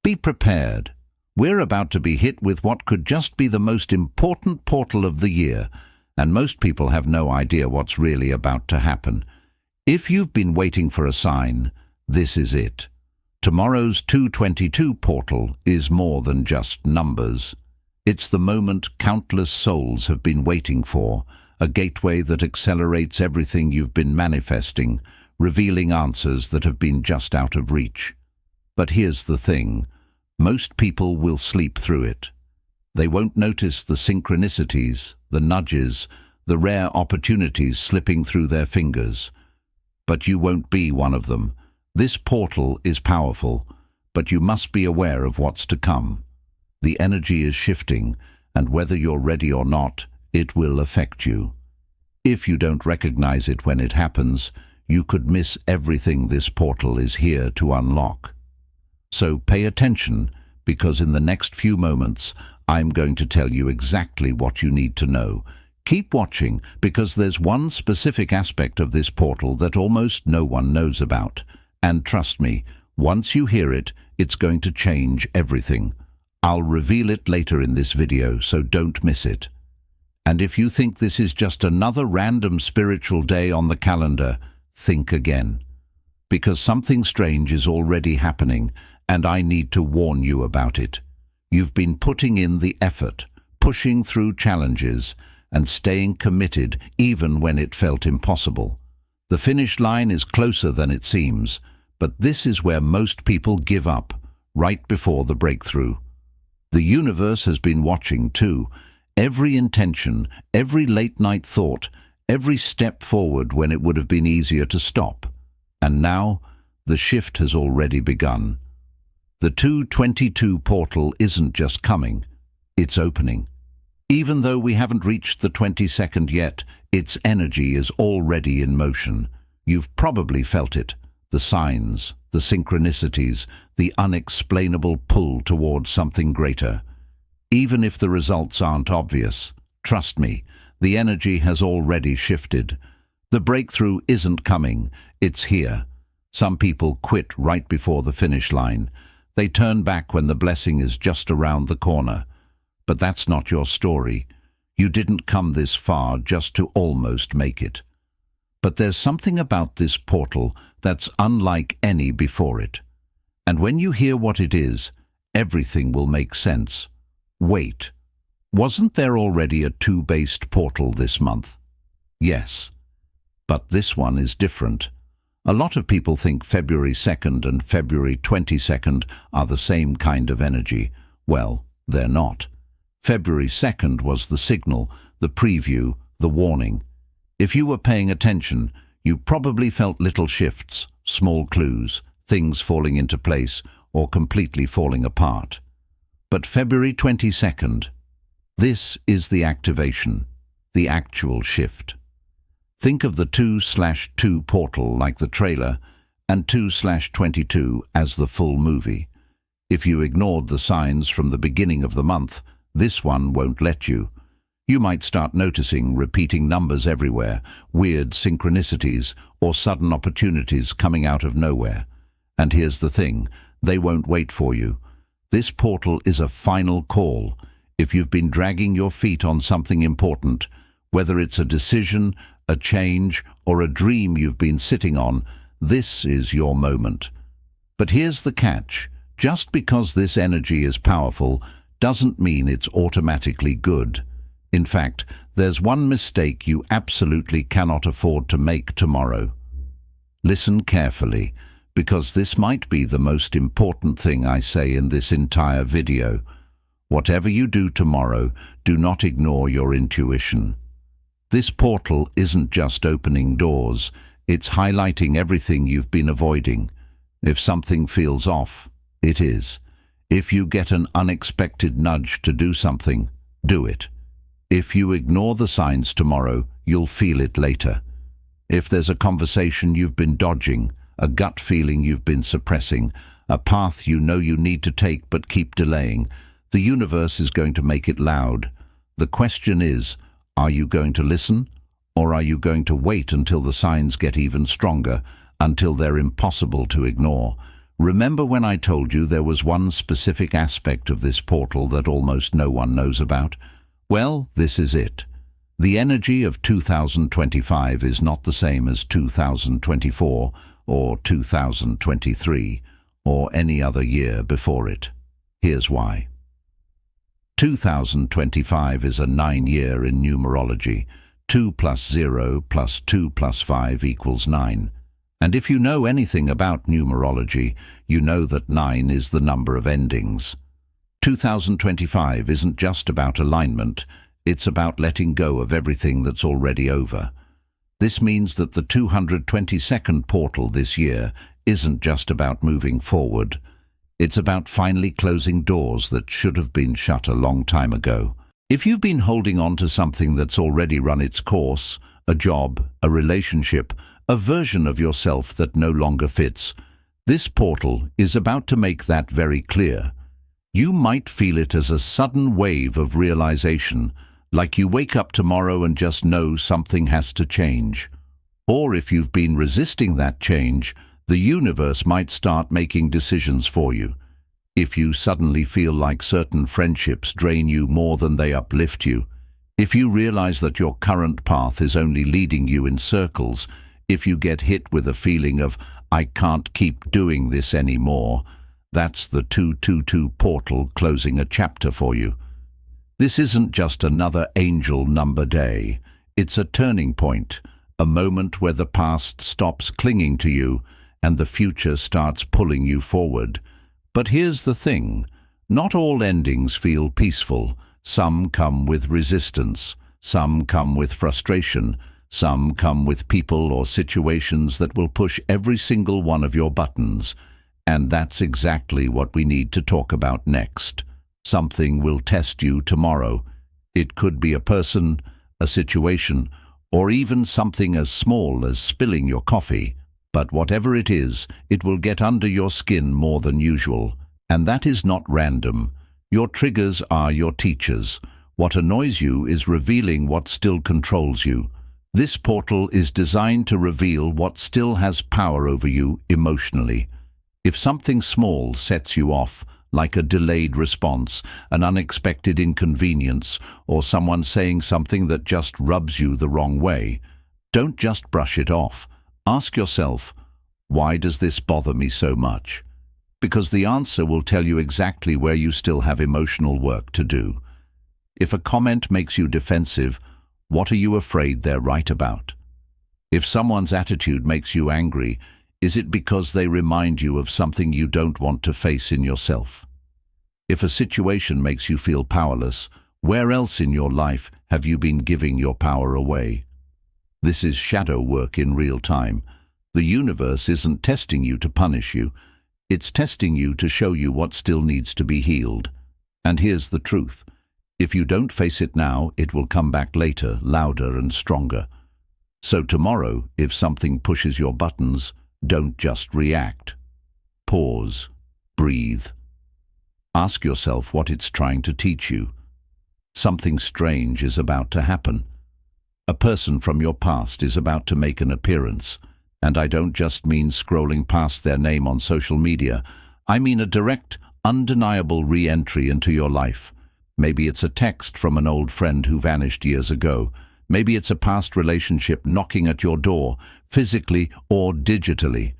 Be prepared. We're about to be hit with what could just be the most important portal of the year, and most people have no idea what's really about to happen. If you've been waiting for a sign, this is it. Tomorrow's 222 portal is more than just numbers. It's the moment countless souls have been waiting for, a gateway that accelerates everything you've been manifesting, revealing answers that have been just out of reach. But here's the thing. Most people will sleep through it. They won't notice the synchronicities, the nudges, the rare opportunities slipping through their fingers. But you won't be one of them. This portal is powerful, but you must be aware of what's to come. The energy is shifting, and whether you're ready or not, it will affect you. If you don't recognize it when it happens, you could miss everything this portal is here to unlock. So pay attention, because in the next few moments, I'm going to tell you exactly what you need to know. Keep watching, because there's one specific aspect of this portal that almost no one knows about. And trust me, once you hear it, it's going to change everything. I'll reveal it later in this video, so don't miss it. And if you think this is just another random spiritual day on the calendar, think again. Because something strange is already happening, and I need to warn you about it. You've been putting in the effort, pushing through challenges, and staying committed even when it felt impossible. The finish line is closer than it seems, but this is where most people give up, right before the breakthrough. The universe has been watching too. Every intention, every late-night thought, every step forward when it would have been easier to stop. And now, the shift has already begun. The 222 portal isn't just coming, it's opening. Even though we haven't reached the 22nd yet, its energy is already in motion. You've probably felt it, the signs, the synchronicities, the unexplainable pull towards something greater. Even if the results aren't obvious, trust me, the energy has already shifted. The breakthrough isn't coming, it's here. Some people quit right before the finish line. They turn back when the blessing is just around the corner. But that's not your story. You didn't come this far just to almost make it. But there's something about this portal that's unlike any before it. And when you hear what it is, everything will make sense. Wait, wasn't there already a 2-based portal this month? Yes, but this one is different. A lot of people think February 2nd and February 22nd are the same kind of energy. Well, they're not. February 2nd was the signal, the preview, the warning. If you were paying attention, you probably felt little shifts, small clues, things falling into place or completely falling apart. But February 22nd, this is the activation, the actual shift. Think of the 2/2 portal like the trailer and 2/22 as the full movie. If you ignored the signs from the beginning of the month, this one won't let you. You might start noticing repeating numbers everywhere, weird synchronicities, or sudden opportunities coming out of nowhere. And here's the thing, they won't wait for you. This portal is a final call. If you've been dragging your feet on something important, whether it's a decision, a change, or a dream you've been sitting on, this is your moment. But here's the catch. Just because this energy is powerful doesn't mean it's automatically good. In fact, there's one mistake you absolutely cannot afford to make tomorrow. Listen carefully, because this might be the most important thing I say in this entire video. Whatever you do tomorrow, do not ignore your intuition. This portal isn't just opening doors, it's highlighting everything you've been avoiding. If something feels off, it is. If you get an unexpected nudge to do something, do it. If you ignore the signs tomorrow, you'll feel it later. If there's a conversation you've been dodging, a gut feeling you've been suppressing, a path you know you need to take but keep delaying, the universe is going to make it loud. The question is, are you going to listen, or are you going to wait until the signs get even stronger, until they're impossible to ignore? Remember when I told you there was one specific aspect of this portal that almost no one knows about? Well, this is it. The energy of 2025 is not the same as 2024 or 2023 or any other year before it. Here's why. 2025 is a 9-year in numerology. 2 plus 0 plus 2 plus 5 equals 9. And if you know anything about numerology, you know that 9 is the number of endings. 2025 isn't just about alignment, it's about letting go of everything that's already over. This means that the 222nd portal this year isn't just about moving forward. It's about finally closing doors that should have been shut a long time ago. If you've been holding on to something that's already run its course, a job, a relationship, a version of yourself that no longer fits, this portal is about to make that very clear. You might feel it as a sudden wave of realization, like you wake up tomorrow and just know something has to change. Or if you've been resisting that change, the universe might start making decisions for you. If you suddenly feel like certain friendships drain you more than they uplift you, if you realize that your current path is only leading you in circles, if you get hit with a feeling of, I can't keep doing this anymore, that's the 222 portal closing a chapter for you. This isn't just another angel number day. It's a turning point, a moment where the past stops clinging to you and the future starts pulling you forward. But here's the thing, not all endings feel peaceful. Some come with resistance, some come with frustration, some come with people or situations that will push every single one of your buttons. And that's exactly what we need to talk about next. Something will test you tomorrow. It could be a person, a situation, or even something as small as spilling your coffee. But whatever it is, it will get under your skin more than usual. And that is not random. Your triggers are your teachers. What annoys you is revealing what still controls you. This portal is designed to reveal what still has power over you emotionally. If something small sets you off, like a delayed response, an unexpected inconvenience, or someone saying something that just rubs you the wrong way, don't just brush it off. Ask yourself, why does this bother me so much? Because the answer will tell you exactly where you still have emotional work to do. If a comment makes you defensive, what are you afraid they're right about? If someone's attitude makes you angry, is it because they remind you of something you don't want to face in yourself? If a situation makes you feel powerless, where else in your life have you been giving your power away? This is shadow work in real time. The universe isn't testing you to punish you. It's testing you to show you what still needs to be healed. And here's the truth. If you don't face it now, it will come back later, louder and stronger. So tomorrow, if something pushes your buttons, don't just react. Pause. Breathe. Ask yourself what it's trying to teach you. Something strange is about to happen. A person from your past is about to make an appearance. And I don't just mean scrolling past their name on social media. I mean a direct, undeniable re-entry into your life. Maybe it's a text from an old friend who vanished years ago. Maybe it's a past relationship knocking at your door, physically or digitally.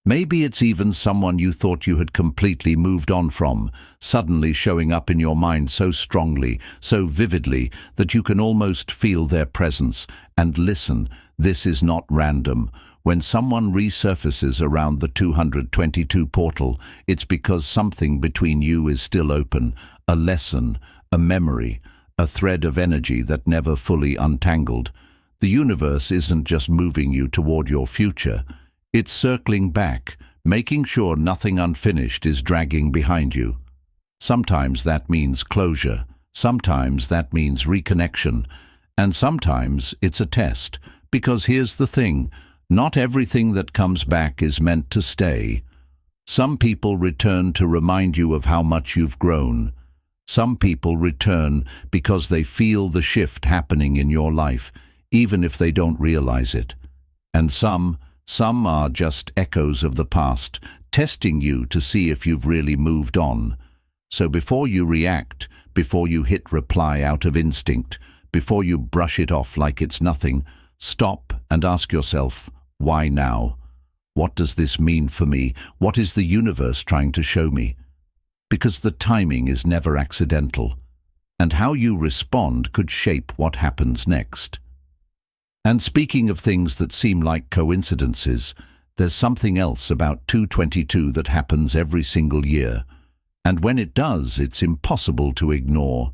Maybe it's even someone you thought you had completely moved on from, suddenly showing up in your mind so strongly, so vividly, that you can almost feel their presence. And listen, this is not random. When someone resurfaces around the 222 portal, it's because something between you is still open, a lesson, a memory, a thread of energy that never fully untangled. The universe isn't just moving you toward your future. It's circling back, making sure nothing unfinished is dragging behind you. Sometimes that means closure, sometimes that means reconnection, and sometimes it's a test, because here's the thing, not everything that comes back is meant to stay. Some people return to remind you of how much you've grown. Some people return because they feel the shift happening in your life, even if they don't realize it. And some are just echoes of the past, testing you to see if you've really moved on. So before you react, before you hit reply out of instinct, before you brush it off like it's nothing, stop and ask yourself, why now? What does this mean for me? What is the universe trying to show me? Because the timing is never accidental, and how you respond could shape what happens next. And speaking of things that seem like coincidences, there's something else about 222 that happens every single year, and when it does, it's impossible to ignore.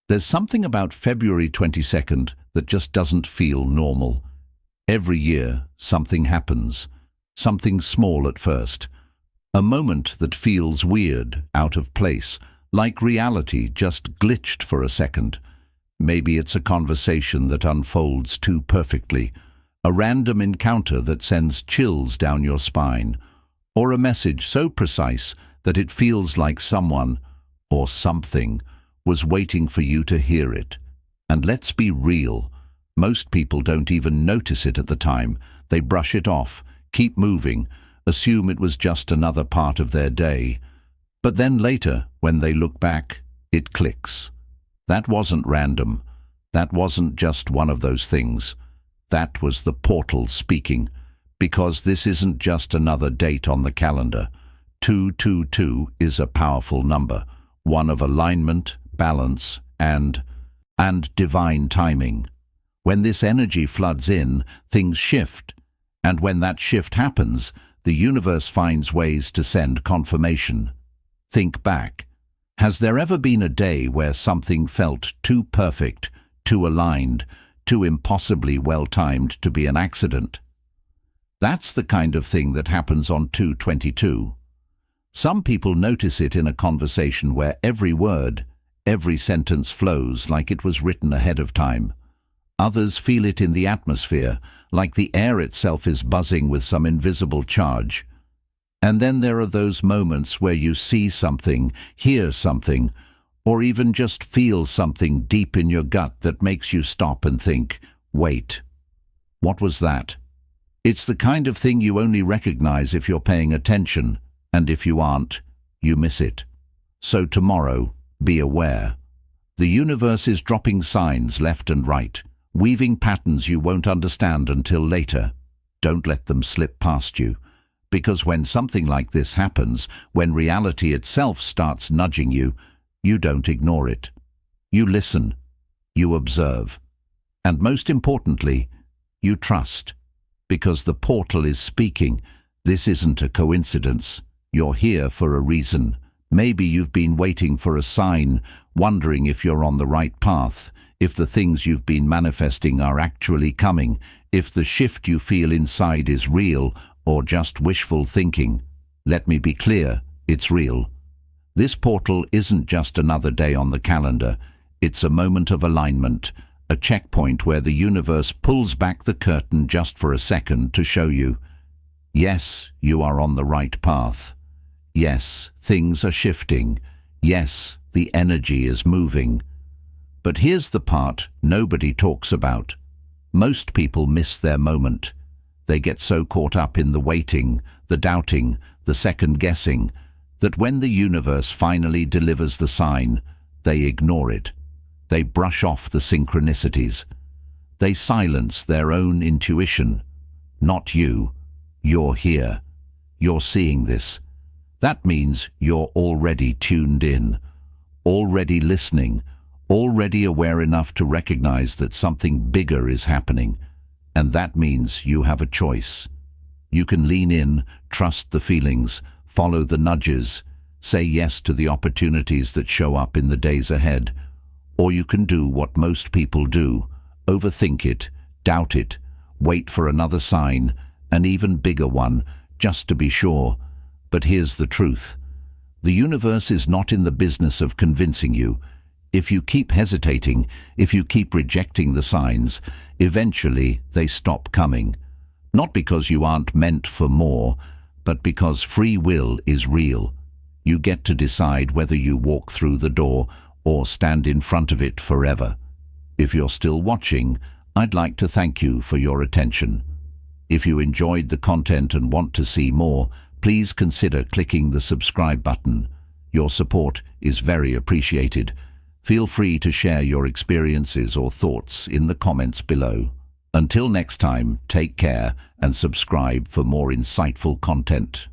There's something about February 22nd that just doesn't feel normal. Every year, something happens, something small at first, a moment that feels weird, out of place, like reality just glitched for a second. Maybe it's a conversation that unfolds too perfectly, a random encounter that sends chills down your spine, or a message so precise that it feels like someone, or something, was waiting for you to hear it. And let's be real, most people don't even notice it at the time. They brush it off, keep moving, assume it was just another part of their day. But then later, when they look back, it clicks. That wasn't random. That wasn't just one of those things. That was the portal speaking, because this isn't just another date on the calendar. 222 is a powerful number, one of alignment, balance, and divine timing. When this energy floods in, things shift, and when that shift happens, the universe finds ways to send confirmation. Think back. Has there ever been a day where something felt too perfect, too aligned, too impossibly well-timed to be an accident? That's the kind of thing that happens on 222. Some people notice it in a conversation where every word, every sentence flows like it was written ahead of time. Others feel it in the atmosphere, like the air itself is buzzing with some invisible charge. And then there are those moments where you see something, hear something, or even just feel something deep in your gut that makes you stop and think, wait, what was that? It's the kind of thing you only recognize if you're paying attention, and if you aren't, you miss it. So tomorrow, be aware. The universe is dropping signs left and right, weaving patterns you won't understand until later. Don't let them slip past you. Because when something like this happens, when reality itself starts nudging you, you don't ignore it. You listen. You observe. And most importantly, you trust. Because the portal is speaking. This isn't a coincidence. You're here for a reason. Maybe you've been waiting for a sign, wondering if you're on the right path, if the things you've been manifesting are actually coming, if the shift you feel inside is real or just wishful thinking. Let me be clear, it's real. This portal isn't just another day on the calendar. It's a moment of alignment, a checkpoint where the universe pulls back the curtain just for a second to show you, yes, you are on the right path. Yes, things are shifting. Yes, the energy is moving. But here's the part nobody talks about. Most people miss their moment. They get so caught up in the waiting, the doubting, the second-guessing, that when the universe finally delivers the sign, they ignore it. They brush off the synchronicities. They silence their own intuition. Not you. You're here. You're seeing this. That means you're already tuned in, already listening, already aware enough to recognize that something bigger is happening. And that means you have a choice. You can lean in, trust the feelings, follow the nudges, say yes to the opportunities that show up in the days ahead. Or you can do what most people do, overthink it, doubt it, wait for another sign, an even bigger one, just to be sure. But here's the truth. The universe is not in the business of convincing you. If you keep hesitating, if you keep rejecting the signs, eventually they stop coming. Not because you aren't meant for more, but because free will is real. You get to decide whether you walk through the door or stand in front of it forever. If you're still watching, I'd like to thank you for your attention. If you enjoyed the content and want to see more, please consider clicking the subscribe button. Your support is very appreciated. Feel free to share your experiences or thoughts in the comments below. Until next time, take care and subscribe for more insightful content.